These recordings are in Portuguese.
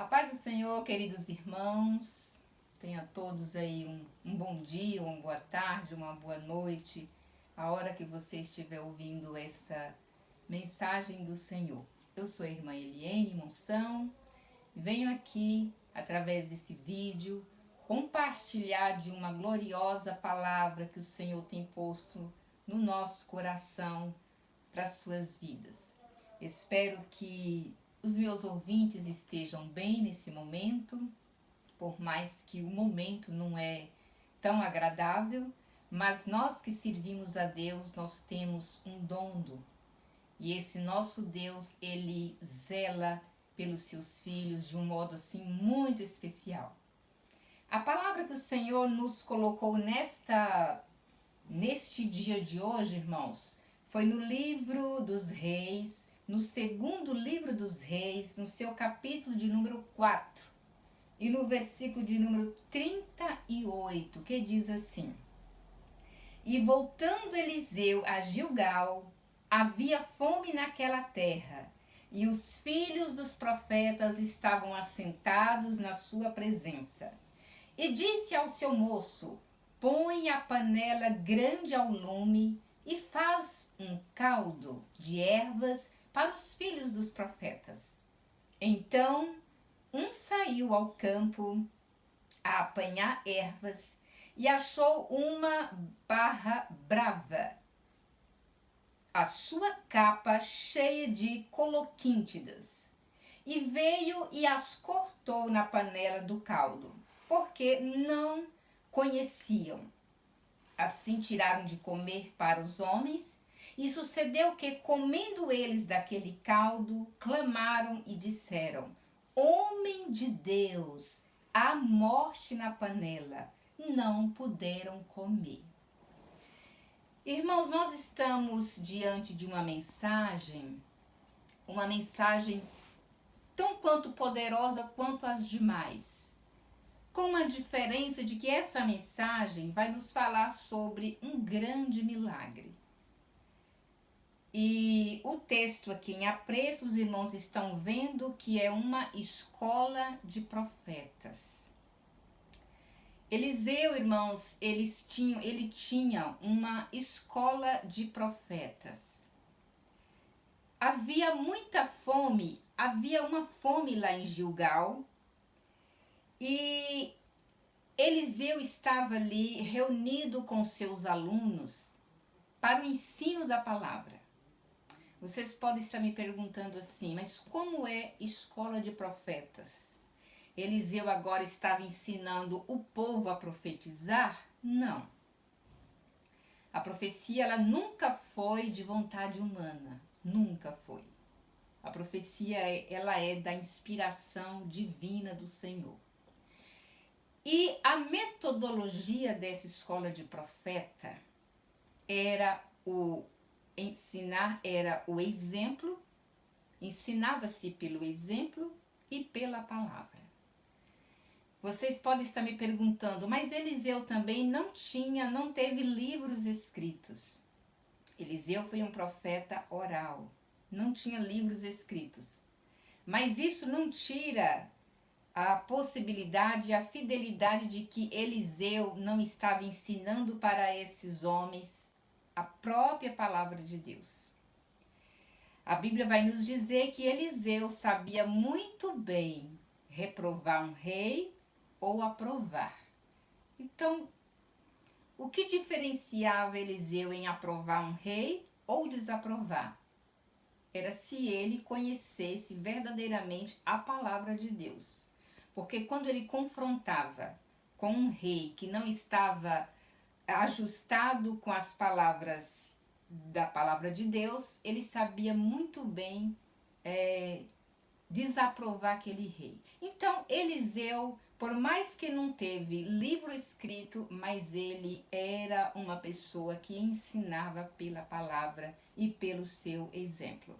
A paz do Senhor, queridos irmãos, tenha todos aí um bom dia, uma boa tarde, uma boa noite, a hora que você estiver ouvindo essa mensagem do Senhor. Eu sou a irmã Eliane Monção e venho aqui, através desse vídeo, compartilhar de uma gloriosa palavra que o Senhor tem posto no nosso coração para as suas vidas. Espero que os meus ouvintes estejam bem nesse momento, por mais que o momento não é tão agradável, mas nós que servimos a Deus, nós temos um dom. E esse nosso Deus, ele zela pelos seus filhos de um modo assim muito especial. A palavra que o Senhor nos colocou neste dia de hoje, irmãos, foi no livro dos Reis, no segundo livro dos Reis, no seu capítulo de número 4, e no versículo de número 38, que diz assim: E voltando Eliseu a Gilgal, havia fome naquela terra, e os filhos dos profetas estavam assentados na sua presença. E disse ao seu moço: Põe a panela grande ao lume e faz um caldo de ervas para os filhos dos profetas. Então um saiu ao campo a apanhar ervas e achou uma barra brava, a sua capa cheia de coloquíntidas, e veio e as cortou na panela do caldo, porque não conheciam. Assim tiraram de comer para os homens, e sucedeu que, comendo eles daquele caldo, clamaram e disseram: Homem de Deus, há morte na panela. Não puderam comer. Irmãos, nós estamos diante de uma mensagem tão quanto poderosa quanto as demais, com a diferença de que essa mensagem vai nos falar sobre um grande milagre. E o texto aqui em apreço, os irmãos estão vendo que é uma escola de profetas. Eliseu, irmãos, ele tinha uma escola de profetas. Havia muita fome, havia uma fome lá em Gilgal, e Eliseu estava ali reunido com seus alunos para o ensino da palavra. Vocês podem estar me perguntando assim, mas como é escola de profetas? Eliseu agora estava ensinando o povo a profetizar? Não. A profecia, ela nunca foi de vontade humana, nunca foi. A profecia, ela é da inspiração divina do Senhor. E a metodologia dessa escola de profeta era o ensinar, era o exemplo, ensinava-se pelo exemplo e pela palavra. Vocês podem estar me perguntando, mas Eliseu também não teve livros escritos. Eliseu foi um profeta oral, não tinha livros escritos. Mas isso não tira a possibilidade, a fidelidade de que Eliseu não estava ensinando para esses homens a própria palavra de Deus. A Bíblia vai nos dizer que Eliseu sabia muito bem reprovar um rei ou aprovar. Então, o que diferenciava Eliseu em aprovar um rei ou desaprovar? Era se ele conhecesse verdadeiramente a palavra de Deus. Porque quando ele confrontava com um rei que não estava ajustado com as palavras da palavra de Deus, ele sabia muito bem desaprovar aquele rei. Então, Eliseu, por mais que não teve livro escrito, mas ele era uma pessoa que ensinava pela palavra e pelo seu exemplo.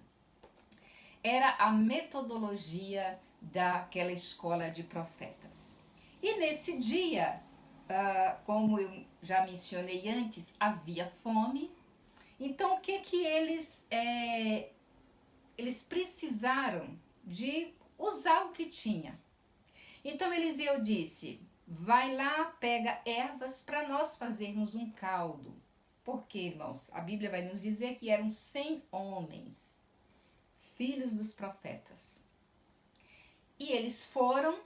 Era a metodologia daquela escola de profetas. E nesse dia, como eu já mencionei antes, havia fome. Então, o que eles precisaram de usar o que tinha. Então Eliseu disse: vai lá, pega ervas para nós fazermos um caldo. Porque, irmãos, a Bíblia vai nos dizer que eram 100 homens, filhos dos profetas. E eles foram,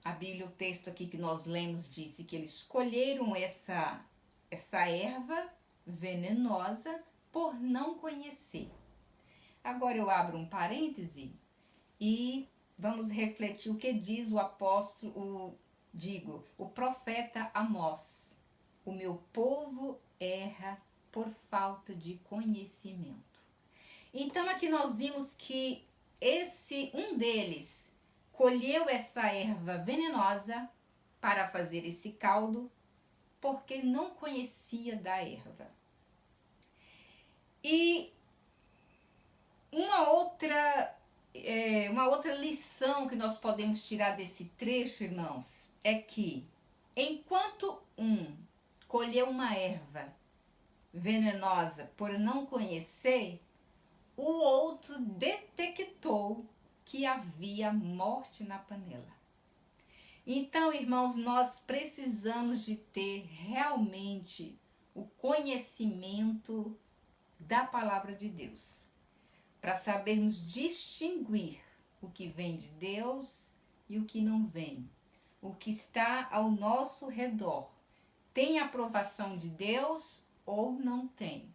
a Bíblia, o texto aqui que nós lemos, disse que eles colheram essa erva venenosa por não conhecer. Agora eu abro um parêntese e vamos refletir o que diz o apóstolo, o profeta Amós. O meu povo erra por falta de conhecimento. Então aqui nós vimos que um deles colheu essa erva venenosa para fazer esse caldo porque não conhecia da erva. E uma outra lição que nós podemos tirar desse trecho, irmãos, é que enquanto um colheu uma erva venenosa por não conhecer, o outro detectou que havia morte na panela. Então, irmãos, nós precisamos de ter realmente o conhecimento da palavra de Deus, para sabermos distinguir o que vem de Deus e o que não vem. O que está ao nosso redor tem aprovação de Deus ou não tem?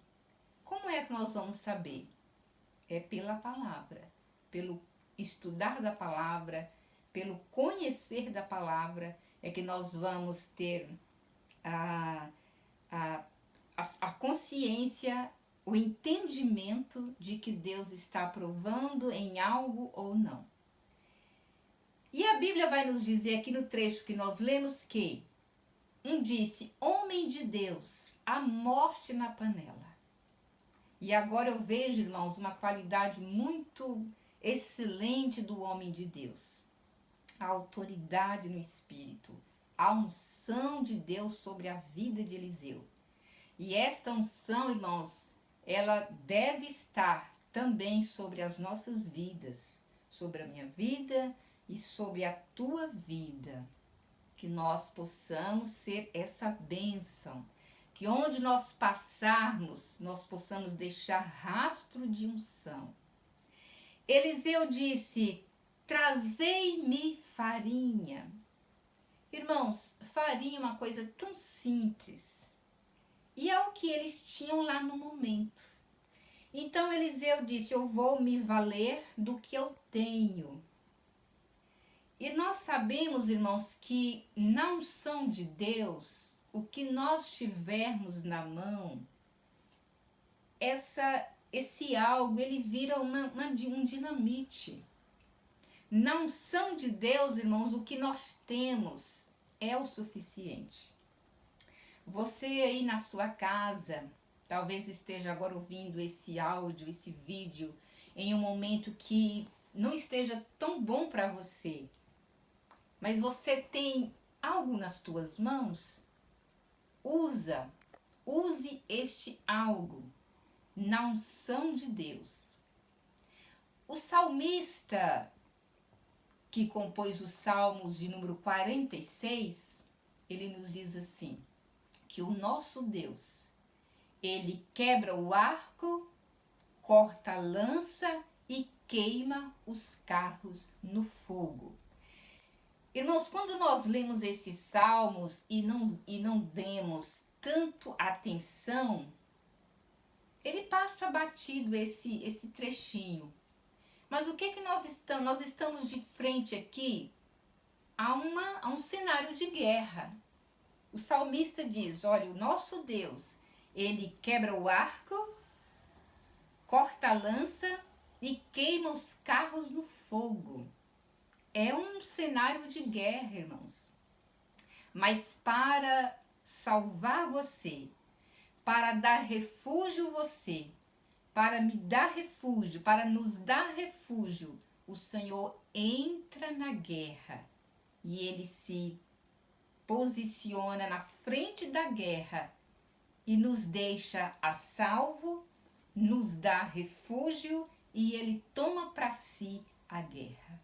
Como é que nós vamos saber? É pela palavra, pelo estudar da palavra, pelo conhecer da palavra, é que nós vamos ter a consciência, o entendimento de que Deus está aprovando em algo ou não. E a Bíblia vai nos dizer aqui no trecho que nós lemos que disse: homem de Deus, a morte na panela. E agora eu vejo, irmãos, uma qualidade muito excelente do homem de Deus. A autoridade no Espírito, a unção de Deus sobre a vida de Eliseu. E esta unção, irmãos, ela deve estar também sobre as nossas vidas, sobre a minha vida e sobre a tua vida. Que nós possamos ser essa bênção, que onde nós passarmos, nós possamos deixar rastro de unção. Eliseu disse: trazei-me farinha. Irmãos, farinha é uma coisa tão simples. E é o que eles tinham lá no momento. Então Eliseu disse: eu vou me valer do que eu tenho. E nós sabemos, irmãos, que na unção de Deus, o que nós tivermos na mão, esse algo, ele vira um dinamite. Na unção de Deus, irmãos, o que nós temos é o suficiente. Você aí na sua casa, talvez esteja agora ouvindo esse áudio, esse vídeo, em um momento que não esteja tão bom para você. Mas você tem algo nas tuas mãos? Use este algo na unção de Deus. O salmista que compôs os Salmos de número 46, ele nos diz assim, que o nosso Deus, ele quebra o arco, corta a lança e queima os carros no fogo. Irmãos, quando nós lemos esses salmos e não demos tanto atenção, ele passa batido esse trechinho. Mas o que nós estamos? Nós estamos de frente aqui a um cenário de guerra. O salmista diz: olha, o nosso Deus, ele quebra o arco, corta a lança e queima os carros no fogo. É um cenário de guerra, irmãos. Mas para salvar você, para dar refúgio a você, para me dar refúgio, para nos dar refúgio, o Senhor entra na guerra e ele se posiciona na frente da guerra e nos deixa a salvo, nos dá refúgio e ele toma para si a guerra.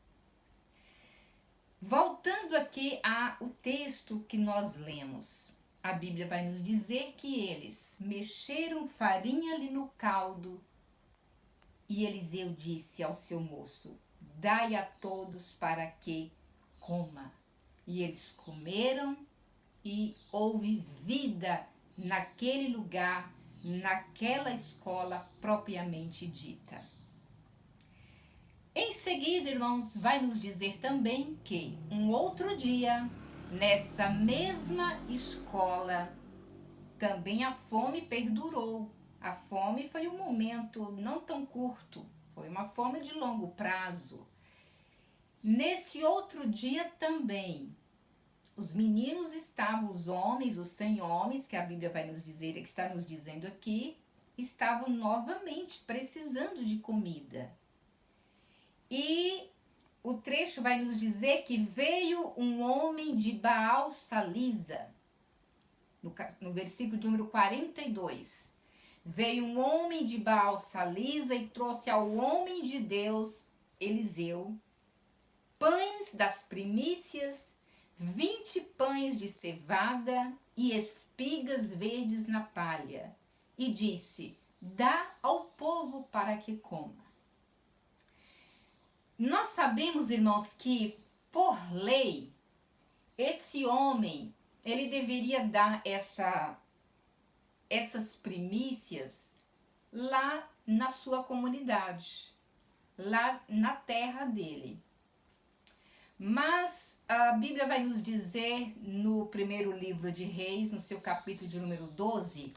Voltando Voltando aqui ao texto que nós lemos, a Bíblia vai nos dizer que eles mexeram farinha ali no caldo e Eliseu disse ao seu moço: dai a todos para que coma. E eles comeram e houve vida naquele lugar, naquela escola propriamente dita. Em seguida, irmãos, vai nos dizer também que um outro dia, nessa mesma escola, também a fome perdurou. A fome foi um momento não tão curto, foi uma fome de longo prazo. Nesse outro dia também, os meninos estavam, os homens, os 100 homens, que a Bíblia vai nos dizer, que está nos dizendo aqui, estavam novamente precisando de comida. E o trecho vai nos dizer que veio um homem de Baal Salisa, no versículo de número 42. Veio um homem de Baal Salisa e trouxe ao homem de Deus, Eliseu, pães das primícias, 20 pães de cevada e espigas verdes na palha, e disse: dá ao povo para que coma. Nós sabemos, irmãos, que por lei, esse homem, ele deveria dar essas primícias lá na sua comunidade, lá na terra dele. Mas a Bíblia vai nos dizer no primeiro livro de Reis, no seu capítulo de número 12,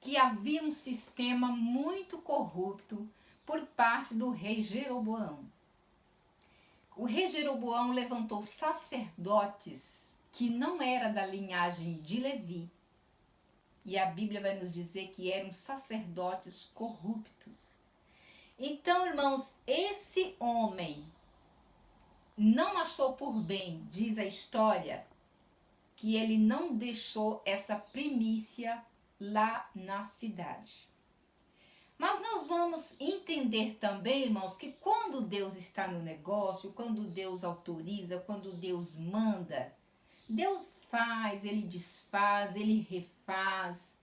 que havia um sistema muito corrupto por parte do rei Jeroboão. O rei Jeroboão levantou sacerdotes que não eram da linhagem de Levi. E a Bíblia vai nos dizer que eram sacerdotes corruptos. Então, irmãos, esse homem não achou por bem, diz a história, que ele não deixou essa primícia lá na cidade. Mas nós vamos entender também, irmãos, que quando Deus está no negócio, quando Deus autoriza, quando Deus manda, Deus faz, Ele desfaz, Ele refaz.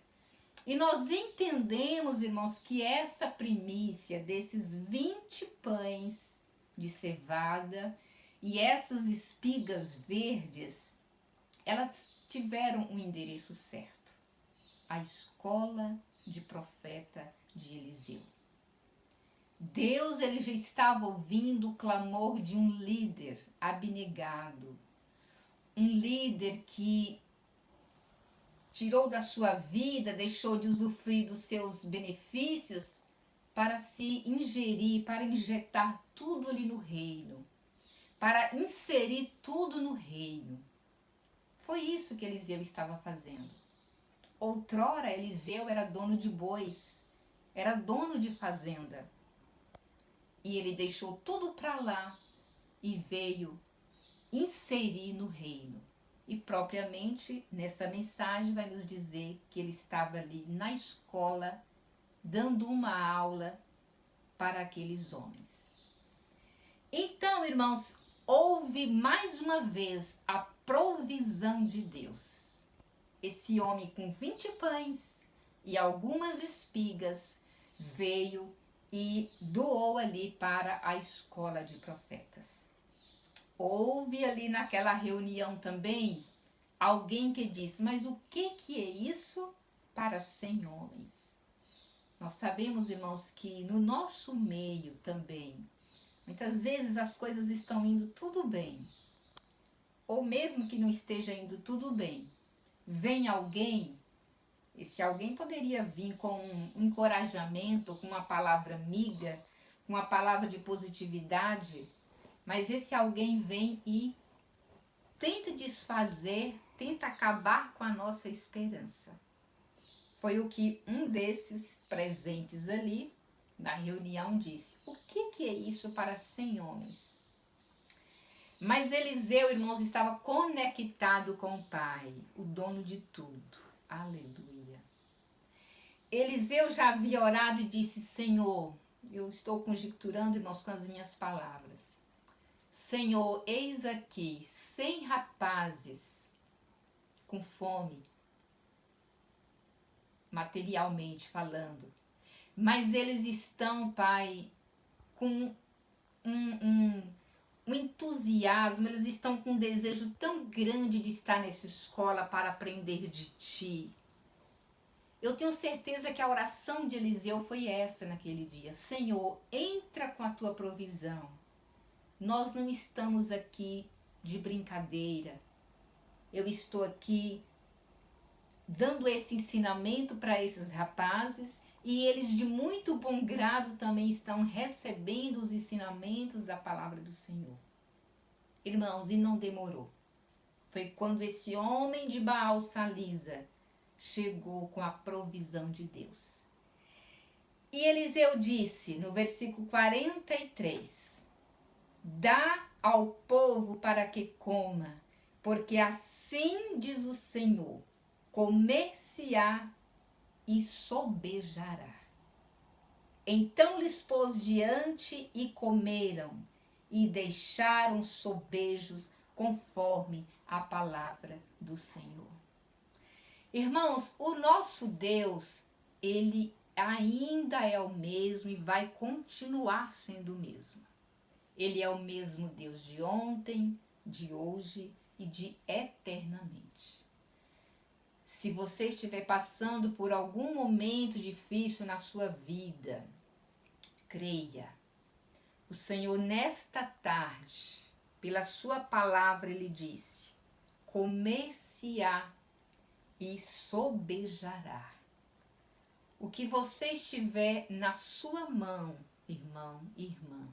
E nós entendemos, irmãos, que essa primícia desses 20 pães de cevada e essas espigas verdes, elas tiveram um endereço certo. A escola de profeta de Eliseu. Deus, ele já estava ouvindo o clamor de um líder abnegado, um líder que tirou da sua vida, deixou de usufruir dos seus benefícios para se ingerir, para injetar tudo ali no reino, para inserir tudo no reino. Foi isso que Eliseu estava fazendo. Outrora, Eliseu era dono de bois, era dono de fazenda. E ele deixou tudo para lá e veio inserir no reino. E propriamente nessa mensagem vai nos dizer que ele estava ali na escola, dando uma aula para aqueles homens. Então, irmãos, houve mais uma vez a provisão de Deus. Esse homem com 20 pães e algumas espigas veio e doou ali para a escola de profetas. Houve ali naquela reunião também alguém que disse: mas o que é isso para 100 homens? Nós sabemos, irmãos, que no nosso meio também, muitas vezes as coisas estão indo tudo bem, ou mesmo que não esteja indo tudo bem, vem alguém. Esse alguém poderia vir com um encorajamento, com uma palavra amiga, com uma palavra de positividade, mas esse alguém vem e tenta desfazer, tenta acabar com a nossa esperança. Foi o que um desses presentes ali na reunião disse: o que é isso para 100 homens? Mas Eliseu, irmãos, estava conectado com o Pai, o dono de tudo. Aleluia. Eliseu já havia orado e disse: Senhor, eu estou conjecturando, irmãos, com as minhas palavras. Senhor, eis aqui 100 rapazes com fome, materialmente falando, mas eles estão, Pai, com um entusiasmo, eles estão com um desejo tão grande de estar nessa escola para aprender de Ti. Eu tenho certeza que a oração de Eliseu foi essa naquele dia. Senhor, entra com a Tua provisão. Nós não estamos aqui de brincadeira. Eu estou aqui dando esse ensinamento para esses rapazes e eles de muito bom grado também estão recebendo os ensinamentos da palavra do Senhor. Irmãos, e não demorou. Foi quando esse homem de Baal Salisa chegou com a provisão de Deus. E Eliseu disse no versículo 43, dá ao povo para que coma, porque assim diz o Senhor, comer-se-á e sobejará. Então lhes pôs diante e comeram, e deixaram sobejos conforme a palavra do Senhor. Irmãos, o nosso Deus, ele ainda é o mesmo e vai continuar sendo o mesmo. Ele é o mesmo Deus de ontem, de hoje e de eternamente. Se você estiver passando por algum momento difícil na sua vida, creia. O Senhor, nesta tarde, pela sua palavra, ele disse, comer-se-á e sobejará. O que você estiver na sua mão, irmão e irmã,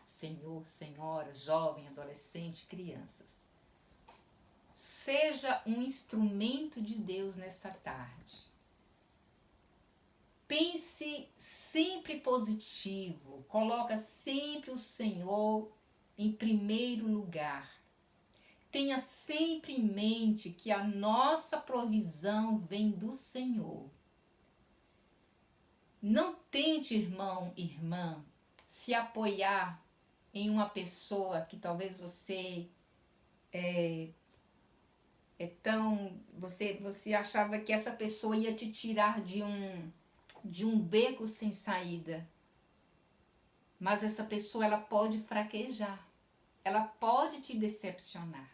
senhor, senhora, jovem, adolescente, crianças, seja um instrumento de Deus nesta tarde. Pense sempre positivo, coloca sempre o Senhor em primeiro lugar. Tenha sempre em mente que a nossa provisão vem do Senhor. Não tente, irmão, irmã, se apoiar em uma pessoa que talvez você você achava que essa pessoa ia te tirar de um beco sem saída. Mas essa pessoa, ela pode fraquejar. Ela pode te decepcionar.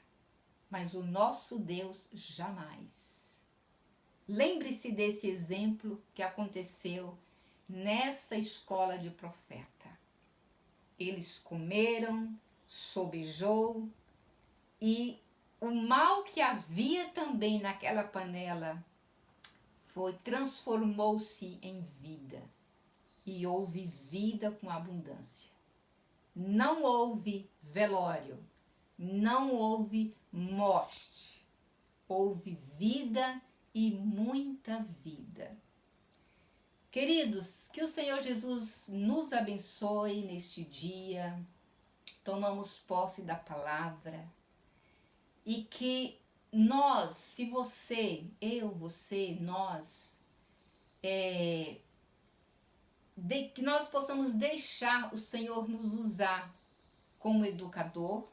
Mas o nosso Deus jamais. Lembre-se desse exemplo que aconteceu nesta escola de profeta. Eles comeram, sobejou, e o mal que havia também naquela panela transformou-se em vida. E houve vida com abundância. Não houve velório, não houve morte. Houve vida e muita vida. Queridos, que o Senhor Jesus nos abençoe neste dia. Tomamos posse da palavra. E que nós, se você, eu, você, nós, que nós possamos deixar o Senhor nos usar como educador,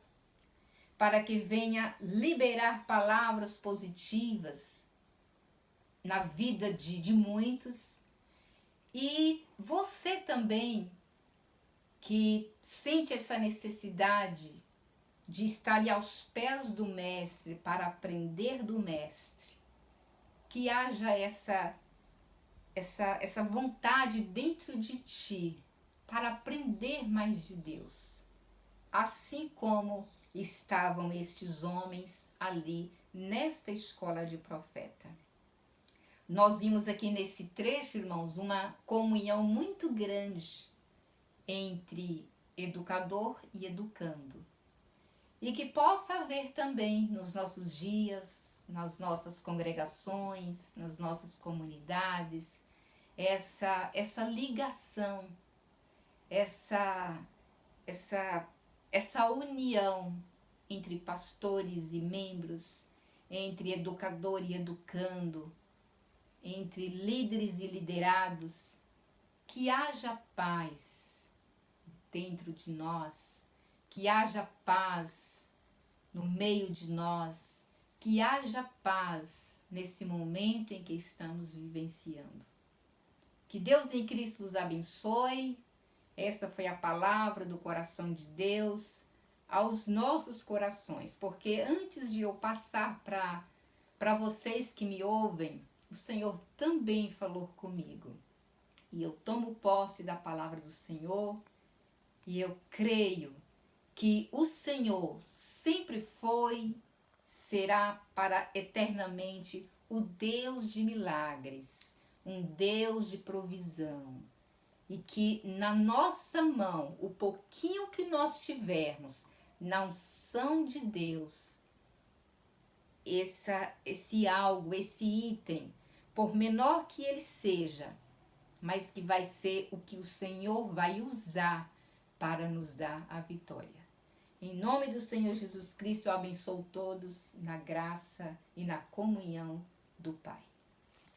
para que venha liberar palavras positivas na vida de muitos. E você também, que sente essa necessidade de estar ali aos pés do mestre para aprender do mestre, que haja essa vontade dentro de ti para aprender mais de Deus, assim como estavam estes homens ali nesta escola de profeta. Nós vimos aqui nesse trecho, irmãos, uma comunhão muito grande entre educador e educando. E que possa haver também nos nossos dias, nas nossas congregações, nas nossas comunidades, essa ligação, essa união entre pastores e membros, entre educador e educando, entre líderes e liderados, que haja paz dentro de nós, que haja paz no meio de nós, que haja paz nesse momento em que estamos vivenciando. Que Deus em Cristo vos abençoe. Esta foi a palavra do coração de Deus aos nossos corações, porque antes de eu passar para vocês que me ouvem, o Senhor também falou comigo. E eu tomo posse da palavra do Senhor e eu creio que o Senhor sempre foi, será para eternamente o Deus de milagres, um Deus de provisão. E que na nossa mão, o pouquinho que nós tivermos, na unção de Deus, esse algo, esse item, por menor que ele seja, mas que vai ser o que o Senhor vai usar para nos dar a vitória. Em nome do Senhor Jesus Cristo, eu abençoo todos na graça e na comunhão do Pai.